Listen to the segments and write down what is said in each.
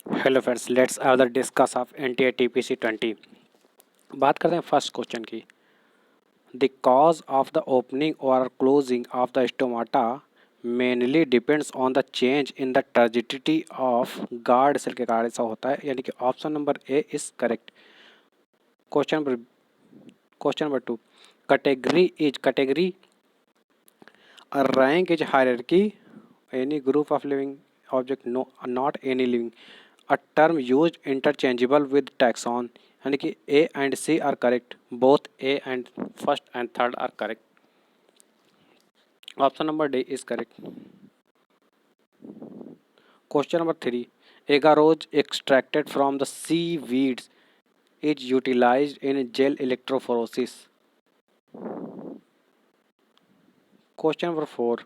Hello friends, let's other discuss of NTA-TPC 20। बात करते हैं फर्स्ट क्वेश्चन की। The cause of the opening और closing of the stomata mainly depends on the change in the turgidity of guard cell के कारण ऐसा होता है, यानी कि option number A is correct. Question number 2। Category a rank is hierarchy any group of living object, no, not any living, a term used interchangeable with taxon, यानी कि A and C are correct, both A and first and third are correct, option number D is correct. Question number 3, agarose extracted from the seaweeds is utilized in gel electrophoresis. Question number 4,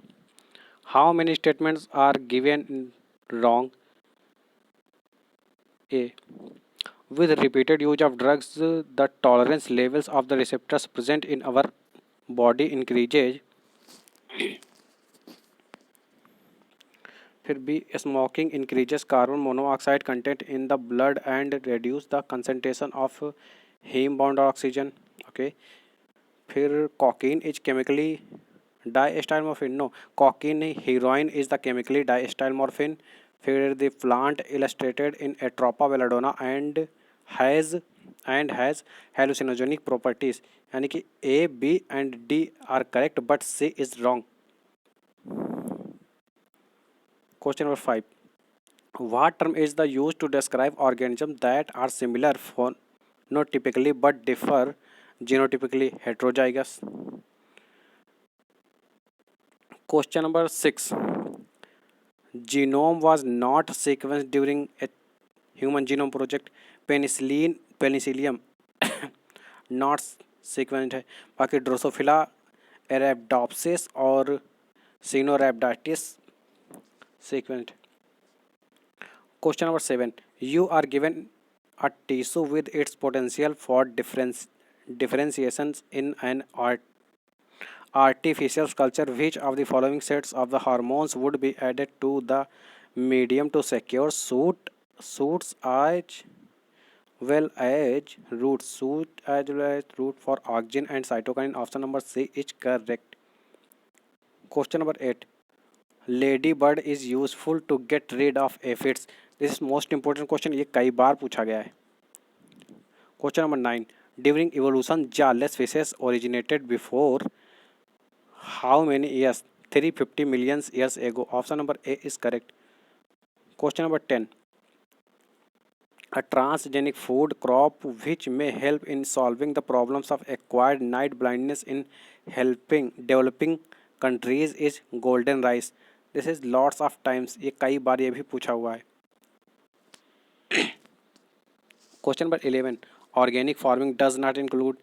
how many statements are given wrong? A, with repeated use of drugs, the tolerance levels of the receptors present in our body increases. फिर B, smoking increases carbon monoxide content in the blood and reduce the concentration of heme bound oxygen. Okay. फिर cocaine is chemically diacetylmorphine, no, cocaine नहीं, heroin is the chemically diacetylmorphine. फिर the plant illustrated in atropa belladonna has hallucinogenic properties, यानी कि A B and D are correct but C is wrong. Question number 5, what term is the used to describe organisms that are similar phenotypically but differ genotypically? Heterozygous. Question number 6, genome was not sequenced during a human genome project. Penicillium not sequenced है। बाकी drosophila arabidopsis और caenorhabditis sequenced. Question number 7, you are given a tissue with its potential for differentiations in an artificial culture. Which of the following sets of the hormones would be added to the medium to secure suits as well as root for oxygen and cytokine? Option number C is correct. Question number 8, ladybird is useful to get rid of aphids. This is most important question, ये कई बार पूछा गया है। Question number 9, during evolution jawless fishes originated before how many years? 350 millions years ago. Option number A is correct. Question number 10, a transgenic food crop which may help in solving the problems of acquired night blindness in helping developing countries is golden rice. This is lots of times, ये कई बार ये भी पूछा हुआ है। Question number 11, organic farming does not include,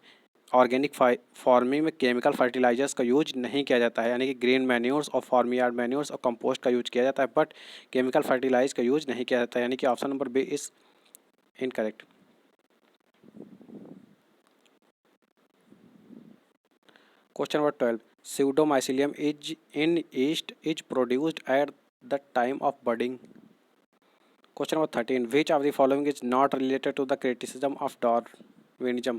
organic farming में chemical fertilizers का यूज नहीं किया जाता है, यानी कि ग्रीन मैन्योर्स और फार्म यार्ड मैन्योर्स और कंपोस्ट का यूज किया जाता है, बट केमिकल फर्टिलाइज का यूज नहीं किया जाता है, यानी कि option number B is incorrect. Question number 12, pseudomycelium is in east is produced at the time of budding. Question number 13, which of the following is not related to the criticism of Darwinism?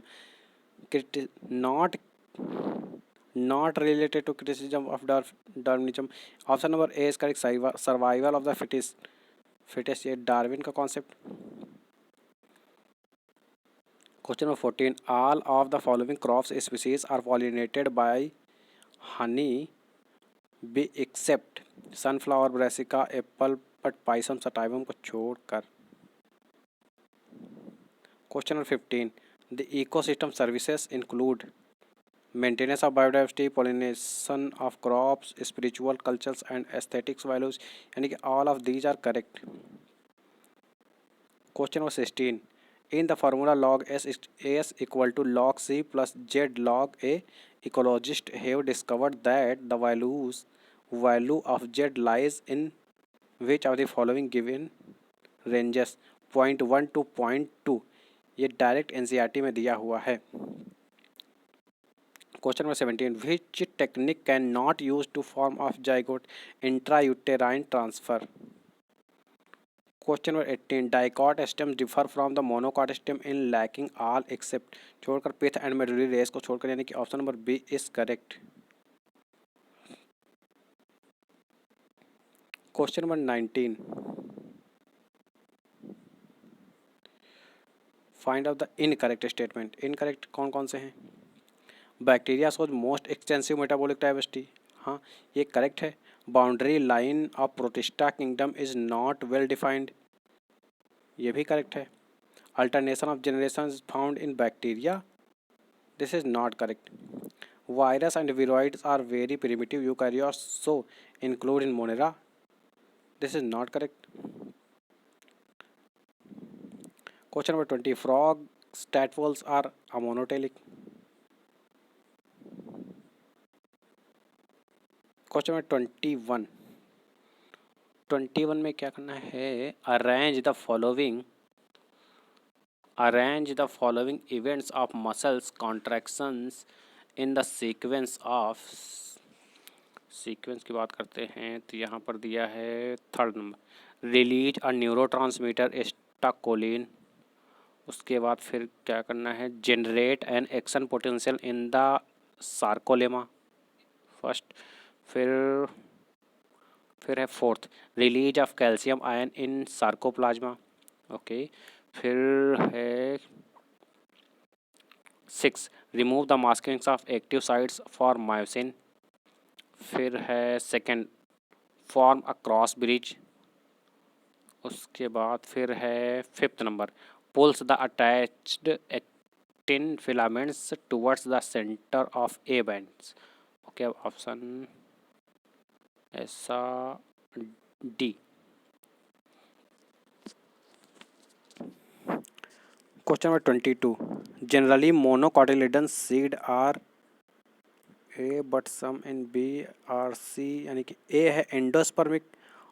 Not related to criticism of Darwinism. Option number A is correct, survival of the fittest, ये Darwin का concept. Question number 14, all of the following crops species are pollinated by honey bee except sunflower, brassica, apple, but Pisum sativum को छोड़कर। Question number 15, the ecosystem services include maintenance of biodiversity, pollination of crops, spiritual, cultures and aesthetics values, यानी कि all of these are correct. Question number 16, in the formula log S is equal to log C plus Z log A, ecologists have discovered that the value of Z lies in which of the following given ranges? 0.1 to 0.2, ये direct NCERT में दिया हुआ है। Question number 17, which technique can not use to form of zygote intrauterine transfer? Question number 18, dicot stem differ from the monocot stem in lacking all except, छोड़कर pith and medullary rays को छोड़कर, यानी कि option number B is correct. Question number 19, find out the incorrect statement. Incorrect कौन कौन से हैं? Bacteria shows most extensive metabolic diversity, हाँ ये करेक्ट है। Boundary line of protista kingdom is not well defined, ये भी करेक्ट है। Alternation of generation found in bacteria, this is not correct. Virus and viroids are very primitive eukaryotes so include in monera, this is not correct. Question number 20, frog tadpoles are ammonotelic. Question number 21 में क्या करना है? Arrange the following events of muscles contractions in the sequence of, sequence की बात करते हैं तो यहाँ पर दिया है third number, release a neurotransmitter acetylcholine. उसके बाद फिर क्या करना है? Generate an action potential in the sarcolemma first. फिर है fourth, release of calcium ion in sarcoplasm, okay. फिर है 6, remove the maskings of active sites for myosin. फिर है second, form a cross bridge. उसके बाद फिर है fifth number, pulls the attached actin filaments towards the centre of A bands, okay. Option ऐसा D. Question number 22, generally monocotyledon seed are A but some in B are C, यानी कि ए है endospermic,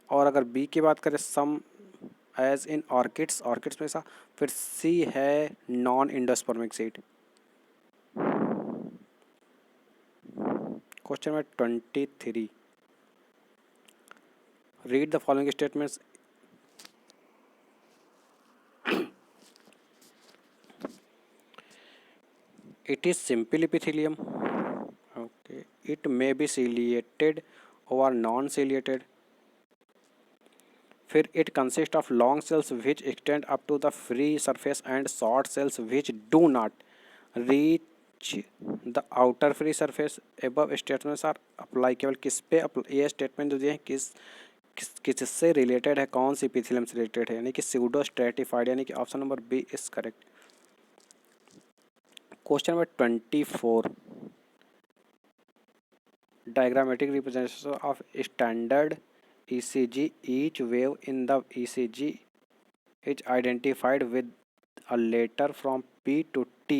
और अगर बी की बात करें सम as in orchids में सा, फिर सी है non endospermic seed. Question number 23, read the following statements. It is simple epithelium. Okay. It may be ciliated or non-ciliated. फिर it consists of long cells which extend up to the free surface and short cells which do not reach the outer free surface. Above statements are applicable किस पे ये statement जो दिए हैं किससे related है, कौन सी इपिथेलियम से रिलेटेड है, यानी कि स्यूडो स्ट्रेटिफाइड, यानी कि option number B is correct. Question number 24, diagrammatic representation of standard ECG. Each wave in the ECG is identified with a letter from P to T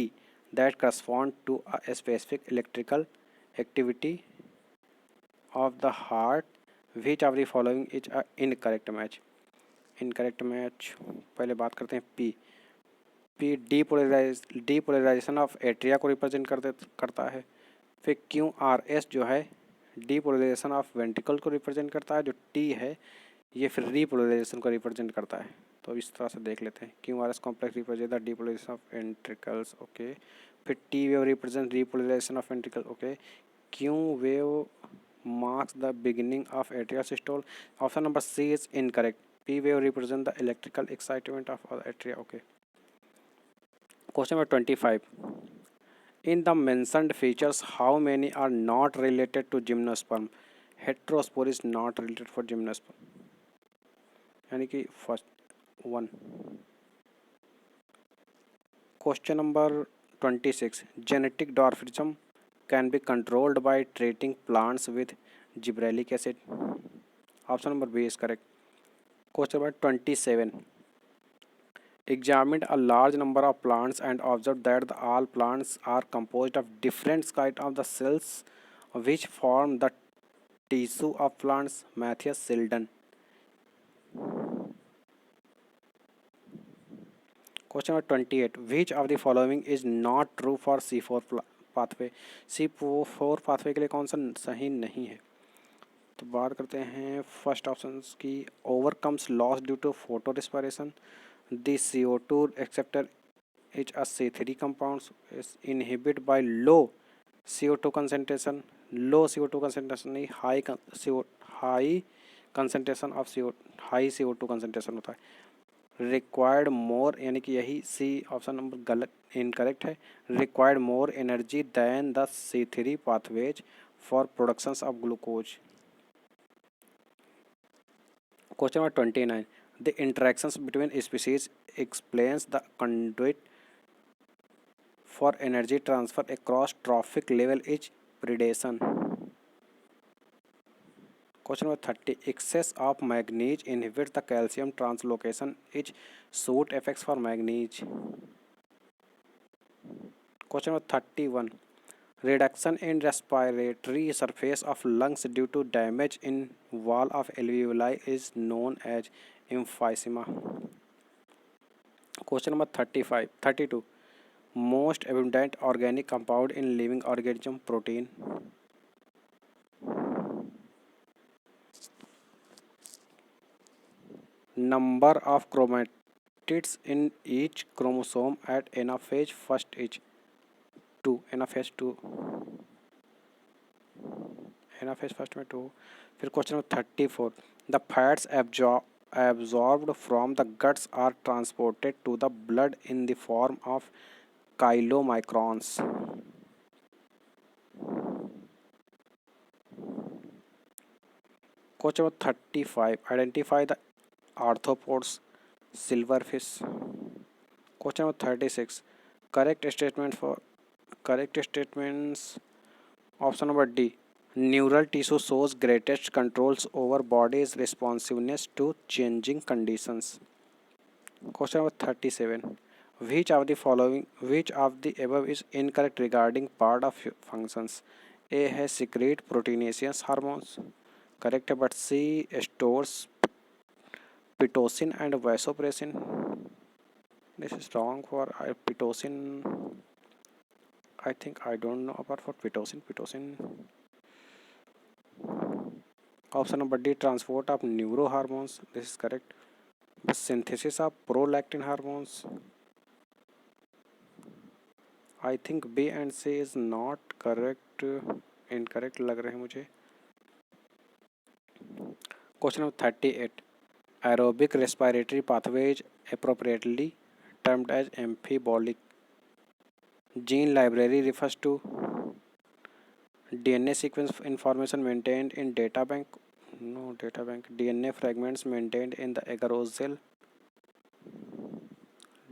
that correspond to a specific electrical activity of the heart. Which of the following is a incorrect match? Incorrect match पहले बात करते हैं P depolarisation of atria को represent करता है। फिर QRS जो है डीपोलराइजेशन ऑफ वेंट्रिकल को रिप्रेजेंट करता है, जो T है ये फिर रीपोलराइजेशन को रिप्रेजेंट करता है। तो इस तरह से देख लेते हैं, QRS complex represent the depolarization of ventricles, okay. फिर T wave represent repolarization of ventricle, okay. Q wave marks the beginning of atrial systole. Option number C is incorrect. P wave represent the electrical excitement of atria, okay. Question number 25. In the mentioned features, how many are not related to gymnosperm? Heterospore is not related for gymnosperm, यानी कि first 1. Question number 26. Genetic dwarfism can be controlled by treating plants with gibberellic acid. Option number B is correct. Question number 27. Examined a large number of plants and observed that all plants are composed of different kinds of the cells which form the tissue of plants. Matthias Selden. Question number 28. Which of the following is not true for C4 pathway? C4 pathway के लिए कौन सा सही नहीं है? तो बात करते हैं फर्स्ट ऑप्शन की, overcomes loss due to photorespiration, the CO2 acceptor is a C3 compounds is inhibited by low CO2 concentration, low CO2 concentration नहीं, high concentration of CO, high CO2 concentration होता है। Required more, यानी कि यही C option number गलत, incorrect है। Required more energy than the C3 pathways for production of glucose. Question number 29, the interactions between species explains the conduit for energy transfer across trophic level is predation. Question number 30, excess of manganese inhibits the calcium translocation is suit effects for manganese. Question number 31, reduction in respiratory surface of lungs due to damage in wall of alveoli is known as emphysema. Question number 32, most abundant organic compound in living organism protein. Number of chromatids in each chromosome at anaphase first is 2, anaphase 2, anaphase first में 2। फिर question number 34, the fats absorbed from the guts are transported to the blood in the form of chylomicrons. Question number 35, identify the arthropods silverfish. Question number 36, correct statements, option number D, neural tissue shows greatest controls over body's responsiveness to changing conditions. Question number 37, which of the above is incorrect regarding part of functions? A है secrete proteinaceous hormones, correct है, but C stores pitocin and vasopressin. This is wrong for pitocin. I think I don't know about for pitocin. Option number D, transport of neurohormones. This is correct. The synthesis of prolactin hormones. I think B and C is not correct. Incorrect लग रहे हैं मुझे. Question number 38. Aerobic respiratory pathways appropriately termed as amphibolic. Gene library refers to DNA sequence information maintained in data bank. No data bank. DNA fragments maintained in the agar cell.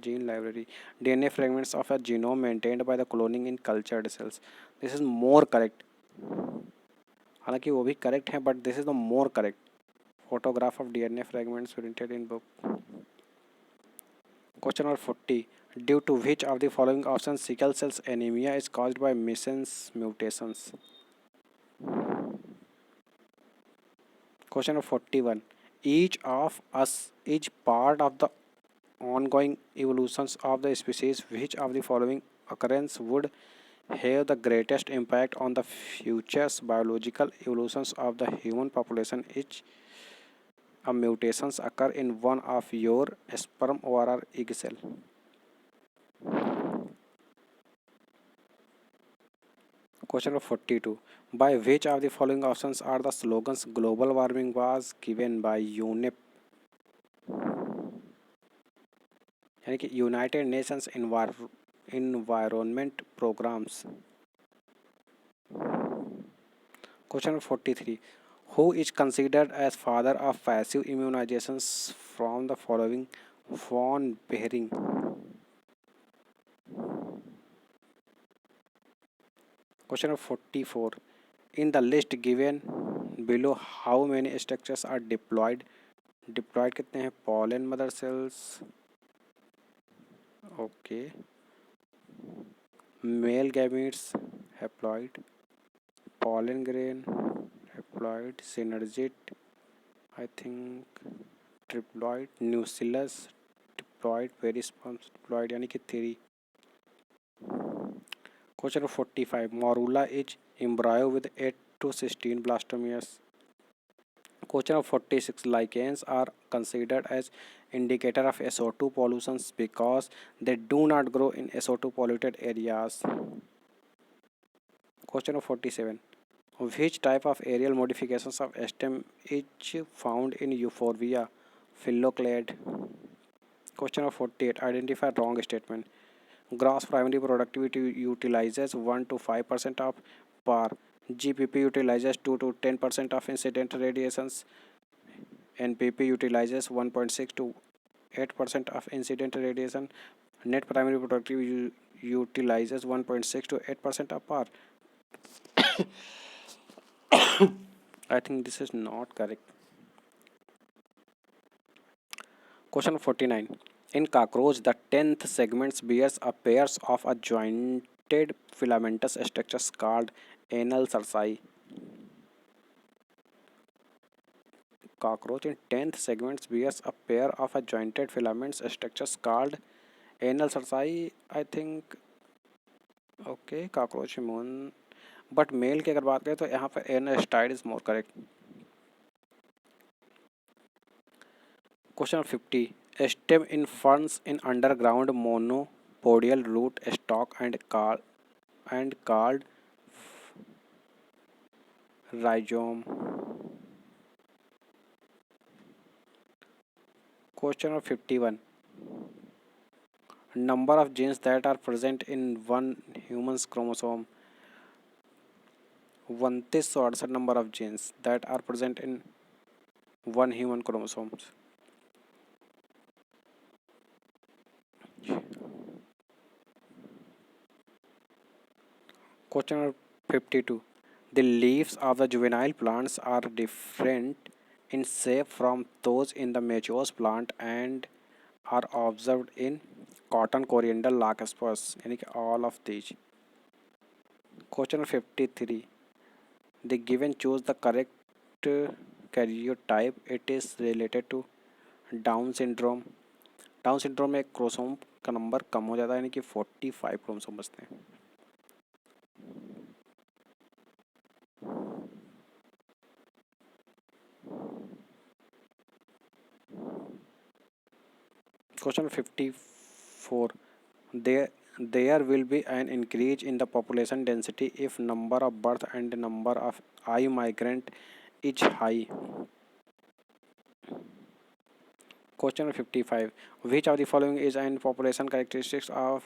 Gene library. DNA fragments of a genome maintained by the cloning in cultured cells. This is more correct. हालांकि वो भी correct है, but this is the more correct. Photograph of DNA fragments printed in book. Question number 40. Due to which of the following options sickle cell anemia is caused by missense mutations? Question number 41. Each of us is part of the ongoing evolutions of the species. Which of the following occurrence would have the greatest impact on the future biological evolutions of the human population? Each a mutations occur in one of your sperm or egg cell. Question number 42. By which of the following options are the slogans global warming was given by UNEP? यानी कि United Nations environment programs. Question number 43. Who is considered as father of passive immunizations from the following? Von Behring. Question number 44. In the list given below, how many structures are diploid? Diploid कितने हैं? Pollen mother cells. Okay. Male gametes haploid. Pollen grain haploid. Synergid I think triploid. Nucellus diploid. Perisperms diploid यानी कि 3. Question number 45. Morula is embryo with 8 to 16 blastomeres. Question of 46. Lichens are considered as indicator of SO2 pollutions because they do not grow in SO2 polluted areas. Question of 47. Which type of aerial modifications of stem is found in Euphorbia phylloclade? Question of 48. Identify wrong statement. Gross primary productivity utilizes 1 to 5% of par. GPP utilizes 2 to 10% of incident radiations. NPP utilizes 1.6 to 8% of incident radiation. Net primary productivity utilizes 1.6 to 8% of par. I think this is not correct. Question 49. In cockroach, the 10th segment bears a pairs of a jointed filamentous structures called anal cerci. Cockroach in 10th segments bears a pair of a jointed filaments structures called anal cerci. I think okay, cockroach immune. But male की अगर बात करें तो यहाँ पर anal style is more correct. Question 50. Stem in ferns in underground monopodial root stock and called rhizome. Question of 51. Number of genes that are present in one human's chromosome. 2968 number of genes that are present in one human chromosome. Question 52. The leaves of the juvenile plants are different in shape from those in the mature plant and are observed in cotton, coriander, larkspurs. यानी कि all of these. Question 53. The given choose the correct karyotype. It is related to Down syndrome. Down syndrome में chromosome का number कम हो जाता है यानी कि 45 chromosome बचते हैं. Question 54. There will be an increase in the population density if number of birth and number of I migrant is high. Question 55. Which of the following is an population characteristics of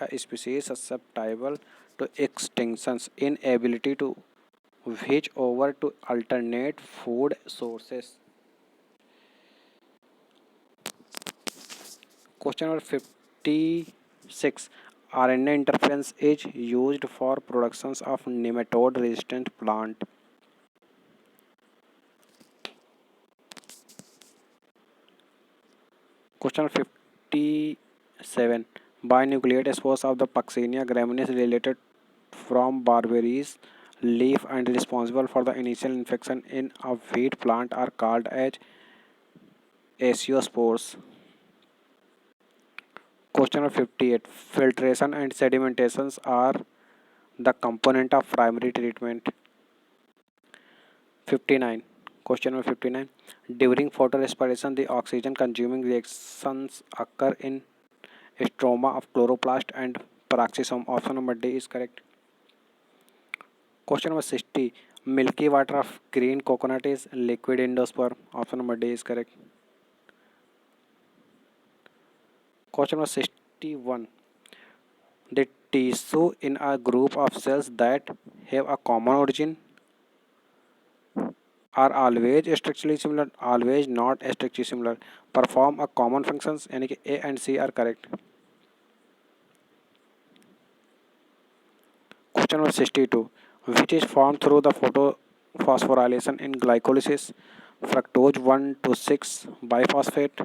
a species susceptible to extinctions? Inability to switch over to alternate food sources. Question number 56. RNA interference is used for productions of nematode resistant plant. Question 57. Binucleate spores of the Puccinia graminis related from barberries leaf and responsible for the initial infection in a wheat plant are called as aciospores. Question number 58. Filtration and sedimentations are the component of primary treatment. 59. Question number 59. During photorespiration, the oxygen consuming reactions occur in stroma of chloroplast and peroxisome. Option number D is correct. Question number 60. Milky water of green coconut is liquid endosperm. Option number D is correct. Question number 61. The tissue in a group of cells that have a common origin are always structurally similar, always not structurally similar, perform a common functions. यानी कि A and C are correct. Question number 62. Which is formed through the photophosphorylation in glycolysis? Fructose 1 to 6 biphosphate.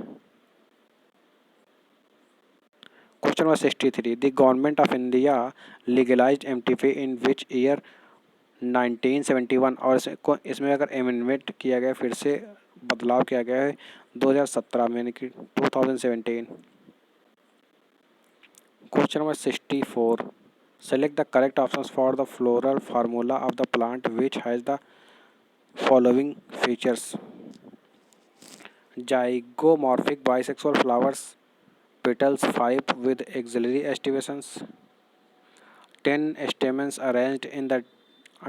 Question number 63. The government of India legalized MTP in which year? 1971. और इसमें अगर amendment किया गया फिर से बदलाव किया गया है 2017 में यानी कि 2017. Question number 64. Select the correct options for the floral formula of the plant which has the following features. Zygomorphic bisexual flowers, petals 5 with axillary activations, 10 stamens arranged in the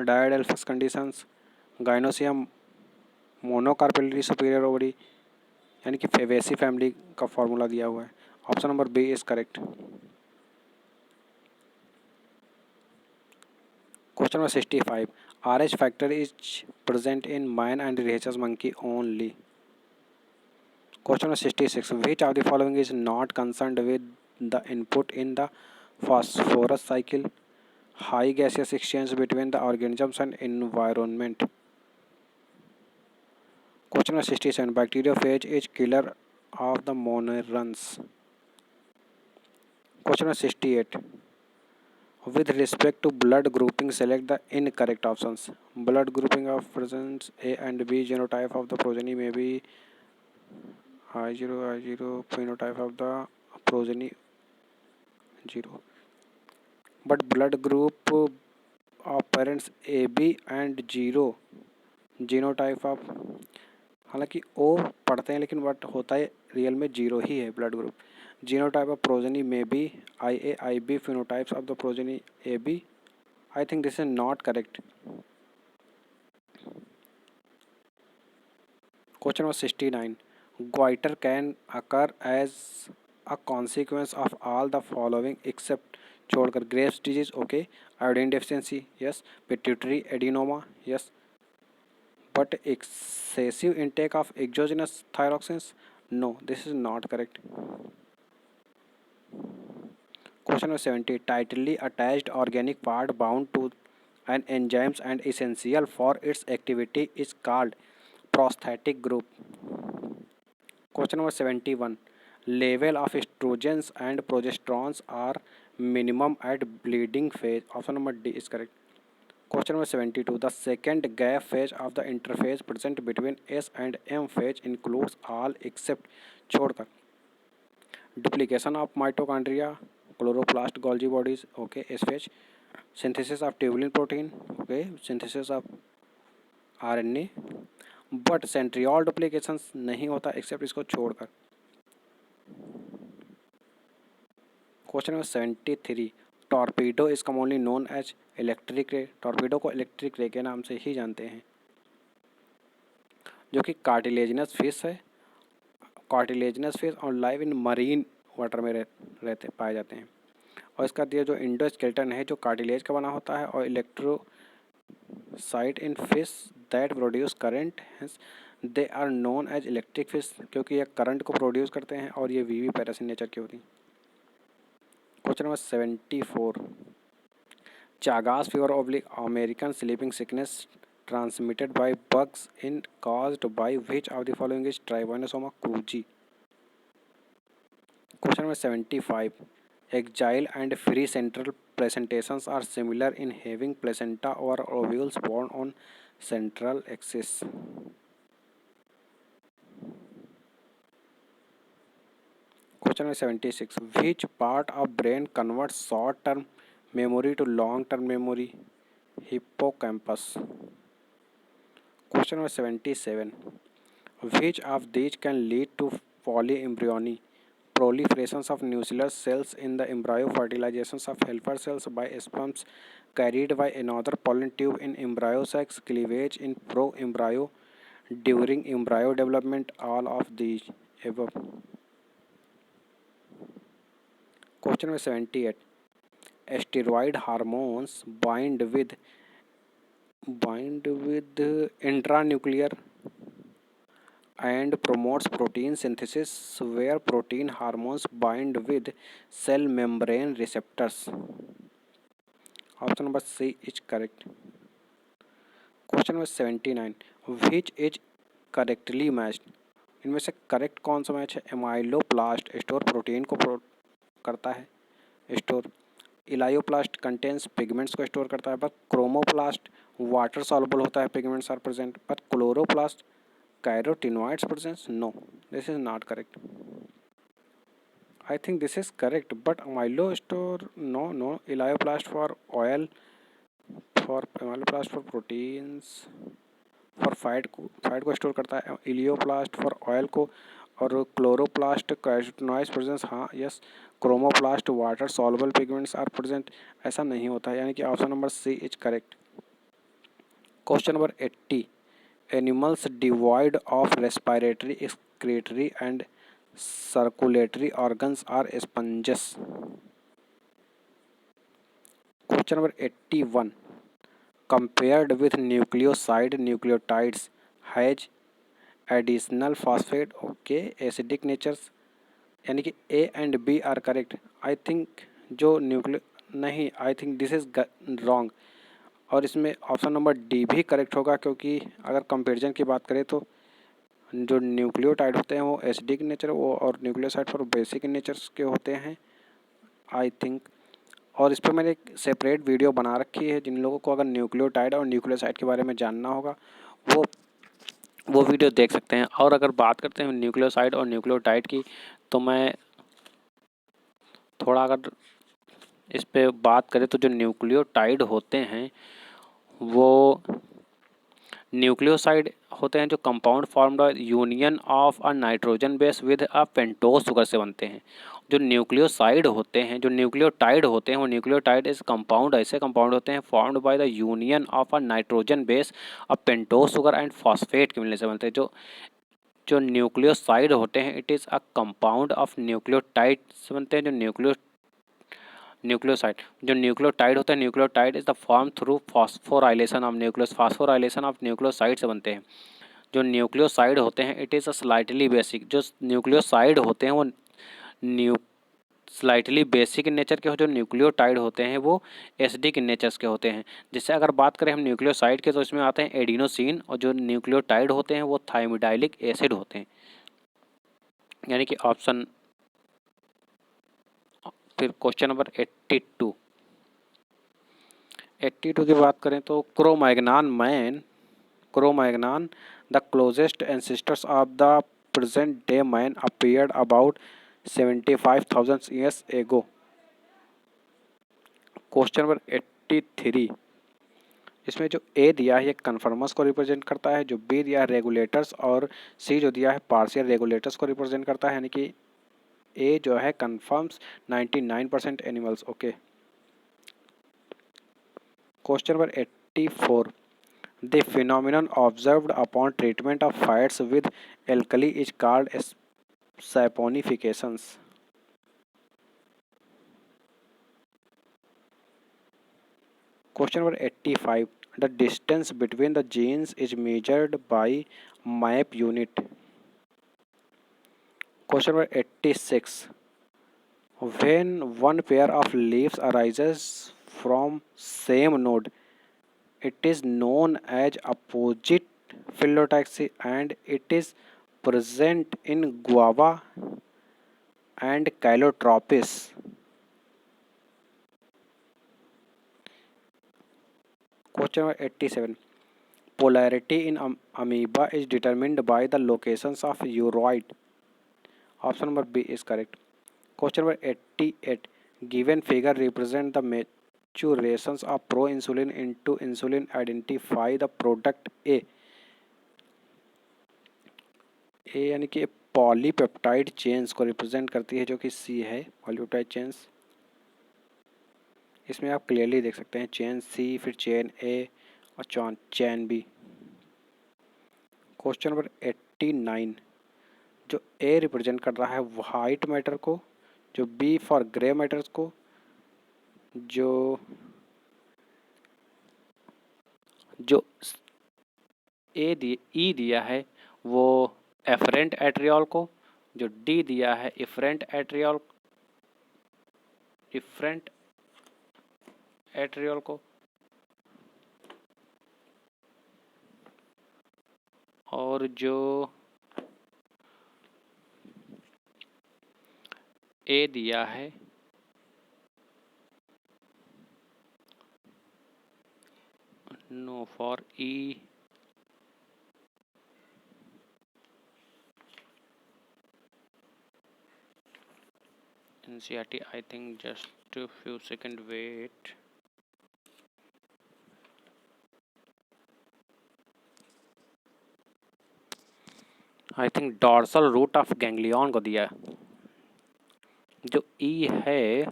diadelphous conditions, Gynoecium monocarpellary superior ovary, यानी कि Fabaceae family का formula दिया हुआ है। Option number B is correct. Question number 65, RH factor is present in man and rhesus monkey only. Question number 66, which of the following is not concerned with the input in the phosphorus cycle? High gaseous exchange between the organisms and environment. Question number 67, bacteriophage is killer of the mononeurons. Question number 68, with respect to blood grouping, select the incorrect options. Blood grouping of presents A and B genotype of the progeny may be I0 phenotype of the progeny 0. But blood group of parents AB and 0 genotype of, हालांकि ओ पढ़ते हैं लेकिन but होता है real में zero ही है blood group. Genotype of progeny में B IA IB phenotypes of the progeny AB. I think this is not correct. Question number 69. Goiter can occur as a consequence of all the following except छोड़कर Graves' disease, okay. Iodine deficiency, yes. Pituitary adenoma, yes. But excessive intake of exogenous thyroxines, no. This is not correct. Question number 70. Tightly attached organic part bound to an enzymes and essential for its activity is called prosthetic group. Question number 71. Level of estrogens and progesterones are minimum at bleeding phase. Option number D is correct. Question number 72. The second gap phase of the interphase present between S and M phase includes all except छोड़कर duplication of mitochondria, chloroplast, Golgi bodies, okay, S phase, synthesis of tubulin protein, okay, synthesis of RNA, but centriole duplications नहीं होता except इसको छोड़कर। Question number 73. Torpedo is commonly known as electric ray. Torpedo को electric ray के नाम से ही जानते हैं, जो कि कार्टिलेजिनस फिश है। कार्टिलेजिनस फिश और लाइव इन मरीन वाटर में रहते पाए जाते हैं। और इसका दिया जो इंडोस्केलेटन है जो कार्टिलेज का बना होता है और electrocyte in fish that produce current, they are known as electric fish, क्योंकि ये करंट को प्रोड्यूस करते हैं और ये वीवी पैरास इन नेचर की होती हैं। Question number 74. Chagas fever oblique American sleeping sickness transmitted by bugs in caused by which of the following is Trypanosoma cruzi. Question number 75. Axial and free central placentations are similar in having placenta or ovules born on central axis. Question number 76. Which part of brain converts short-term memory to long-term memory? Hippocampus. Question number 77. Which of these can lead to polyembryony? Proliferations of nuclear cells in the embryo, fertilizations of helper cells by sperms carried by another pollen tube in embryo sacs, cleavage in pro-embryo during embryo development, all of these above. Question number 78. Steroid hormones bind with intranuclear and promotes protein synthesis, where protein hormones bind with cell membrane receptors. Option number C is correct. Question number 79. Which is correctly matched? इनमें से correct कौन सा match है? Amyloplast store protein को करता है store, elaioplast contains pigments को store करता है, पर क्रोमोप्लास्ट वाटर सॉल्युबल होता है, पिगमेंट्स आर प्रेजेंट, पर chloroplast carotenoids presence. No, this is not correct. I think this is correct, but amylo store no elioplast for oil, for amyloplast for proteins, for fat को store करता है, elaioplast for oil को, और chloroplast carotenoids presence, हाँ yes. Chromoplast water soluble pigments are present, ऐसा नहीं होता है, यानी कि option number C is correct. Question number 80, animals devoid of respiratory, excretory and circulatory organs are sponges. Question number 81, compared with nucleoside, nucleotides has additional phosphate, okay, acidic natures, यानी कि A and B are correct. I think जो nucleo नहीं, I think this is wrong, और इसमें option number D भी correct होगा, क्योंकि अगर कंपेरिजन की बात करें तो जो न्यूक्लियोटाइड होते हैं वो एसिडिक नेचर, वो और न्यूक्लियोसाइड फॉर बेसिक नेचर्स के होते हैं आई थिंक। और इस पर मैंने एक सेपरेट वीडियो बना रखी है, जिन लोगों को अगर न्यूक्लियोटाइड और न्यूक्लियोसाइड के बारे में जानना होगा वो वो वीडियो देख सकते हैं। और अगर बात करते हैं न्यूक्लियोसाइड और न्यूक्लियोटाइड की, तो मैं थोड़ा अगर इस पे बात करें तो जो न्यूक्लियोटाइड होते हैं वो न्यूक्लियोसाइड होते हैं जो compound formed union of a nitrogen base with a pentose sugar से बनते हैं। जो न्यूक्लियोसाइड होते हैं, जो न्यूक्लियोटाइड होते हैं, वो न्यूक्लियोटाइड इस कंपाउंड ऐसे कंपाउंड होते हैं formed by the union of a nitrogen base a pentose sugar and phosphate के मिलने से बनते हैं। जो जो न्यूक्लियोसाइड होते हैं it is a compound of nucleotide से बनते हैं। जो न्यूक्लियोसाइड जो न्यूक्लियोटाइड होता है, nucleotide is the form through phosphorylation of nucleus, phosphorylation of nucleoside से बनते हैं। जो न्यूक्लियोसाइड होते हैं it is a slightly basic, जो न्यूक्लियोसाइड होते हैं वो new slightly basic in nature के हो। जो न्यूक्लियोटाइड होते हैं वो एसिडिक इन नेचर्स के होते हैं। जिससे अगर बात करें हम न्यूक्लियोसाइड के, तो इसमें आते हैं एडिनोसिन, और जो न्यूक्लियोटाइड होते हैं वो थाइमिडाइलिक एसिड होते हैं, यानी कि ऑप्शन। फिर क्वेश्चन नंबर 82, 82 की बात करें तो Cro-Magnon the closest ancestors of the present day man appeared about 75,000 years ago. Question number 83, इसमें जो ए दिया है ये कन्फर्मर्स को रिप्रेजेंट करता है, जो बी दिया है रेगुलेटर्स, और सी जो दिया है पार्शियल रेगुलेटर्स को रिप्रेजेंट करता है, यानी कि ए जो है confirms 99% animals, okay. Question number 84, the phenomenon observed upon treatment of fats with alkali is called saponifications। Question number 85, the distance between the genes is measured by map unit। Question number 86, when one pair of leaves arises from same node, it is known as opposite phyllotaxy, and it is present in guava and Calotropis। Question number 87, polarity in amoeba is determined by the locations of uroid, option number B is correct। Question number 88, given figure represent the maturations of proinsulin into insulin, identify the product A। ए यानी कि polypeptide chains को represent करती है, जो कि सी है polypeptide chains. इसमें आप क्लियरली देख सकते हैं चेन सी, फिर चेन ए और चेन बी। क्वेश्चन नंबर 89, जो ए रिप्रेजेंट कर रहा है वाइट मैटर को, जो बी फॉर ग्रे मैटर्स को, जो जो ई दिया है वो एफरेंट एट्रियोल को, जो डी दिया है इफरेंट एट्रियोल को, और जो ए दिया है no for E NCERT, I think just a few second wait। I think dorsal root of ganglion को दिया है। जो ई है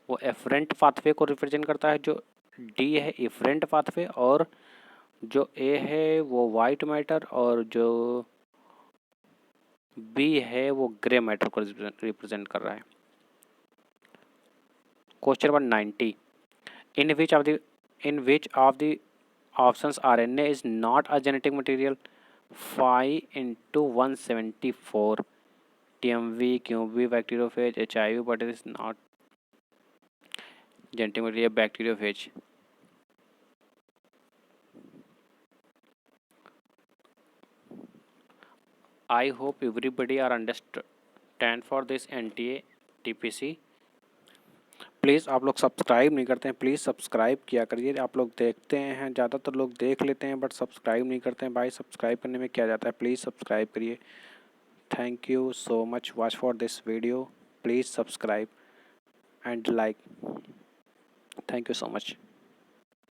वो एफरेंट पाथवे को रिप्रेजेंट करता है, जो डी है इफरेंट पाथवे, और जो ए है वो वाइट मैटर, और जो बी है वो ग्रे मैटर को रिप्रेजेंट कर रहा है। Question number 90, in which of the options RNA is not a genetic material? 5 × 174 TMV, QV, bacteriophage, HIV, but it is not genetic material, bacteriophage. I hope everybody are understand for this NTA TPC. Please आप लोग subscribe नहीं करते हैं, please subscribe किया करिए। आप लोग देखते हैं, ज़्यादातर लोग देख लेते हैं बट सब्सक्राइब नहीं करते हैं। भाई सब्सक्राइब करने में क्या जाता है, प्लीज़ सब्सक्राइब करिए। Thank you so much watch for this video, please subscribe and like. Thank you so much.